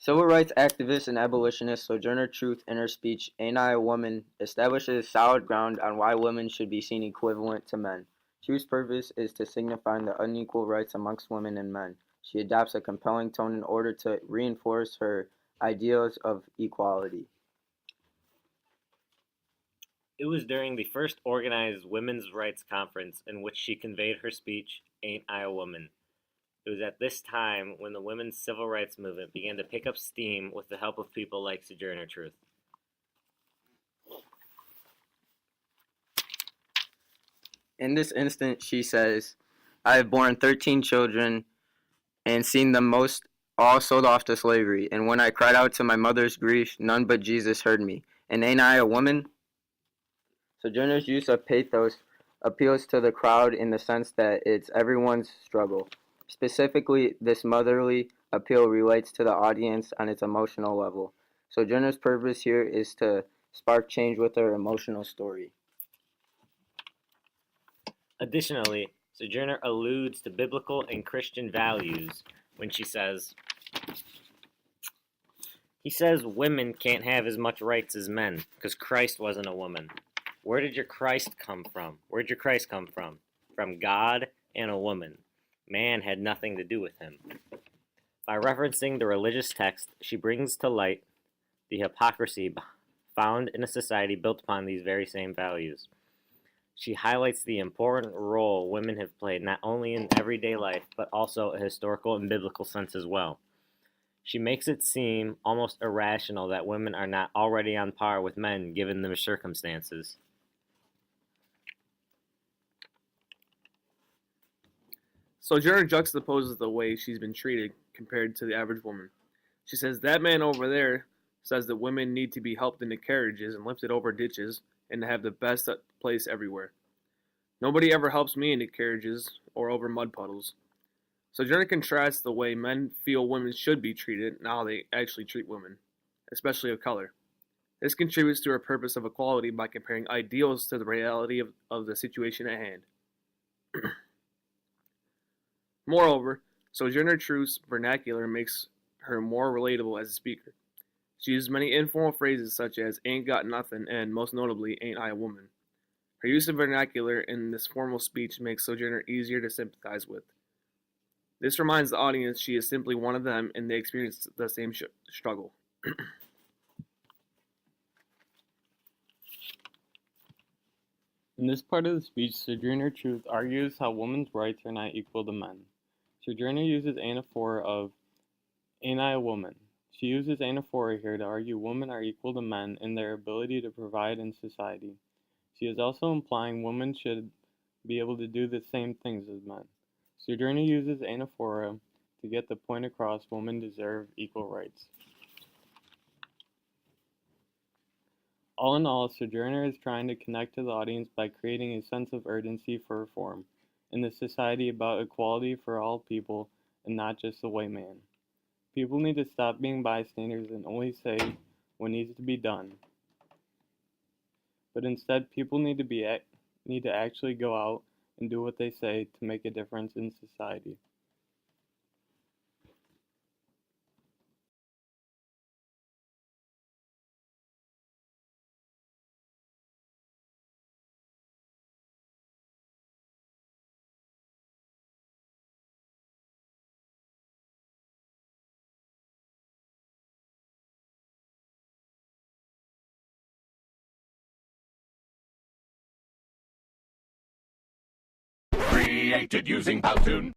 Civil rights activist and abolitionist Sojourner Truth in her speech, Ain't I a Woman, establishes solid ground on why women should be seen equivalent to men. Truth's purpose is to signify the unequal rights amongst women and men. She adopts a compelling tone in order to reinforce her ideals of equality. It was during the first organized women's rights conference in which she conveyed her speech, Ain't I a Woman? It was at this time when the women's civil rights movement began to pick up steam with the help of people like Sojourner Truth. In this instance, she says, I have borne 13 children and seen them most all sold off to slavery, and when I cried out to my mother's grief, none but Jesus heard me. And ain't I a woman? Sojourner's use of pathos appeals to the crowd in the sense that it's everyone's struggle. Specifically, this motherly appeal relates to the audience on its emotional level. Sojourner's purpose here is to spark change with her emotional story. Additionally, Sojourner alludes to biblical and Christian values when he says women can't have as much rights as men because Christ wasn't a woman. Where did your Christ come from? Where'd your Christ come from? From God and a woman. Man had nothing to do with him. By referencing the religious text, she brings to light the hypocrisy found in a society built upon these very same values. She highlights the important role women have played not only in everyday life, but also a historical and biblical sense as well. She makes it seem almost irrational that women are not already on par with men given their circumstances. Sojourner juxtaposes the way she's been treated compared to the average woman. She says, that man over there says that women need to be helped into carriages and lifted over ditches and to have the best place everywhere. Nobody ever helps me into carriages or over mud puddles. Sojourner contrasts the way men feel women should be treated and how they actually treat women, especially of color. This contributes to her purpose of equality by comparing ideals to the reality of the situation at hand. Moreover, Sojourner Truth's vernacular makes her more relatable as a speaker. She uses many informal phrases such as ain't got nothing and, most notably, ain't I a woman. Her use of vernacular in this formal speech makes Sojourner easier to sympathize with. This reminds the audience she is simply one of them and they experience the same struggle. In this part of the speech, Sojourner Truth argues how women's rights are not equal to men. Sojourner uses anaphora of Ain't I a Woman? She uses anaphora here to argue women are equal to men in their ability to provide in society. She is also implying women should be able to do the same things as men. Sojourner uses anaphora to get the point across women deserve equal rights. All in all, Sojourner is trying to connect to the audience by creating a sense of urgency for reform in the society about equality for all people and not just the white man. People need to stop being bystanders and only say what needs to be done. But instead, people need to actually go out and do what they say to make a difference in society. Created using Powtoon.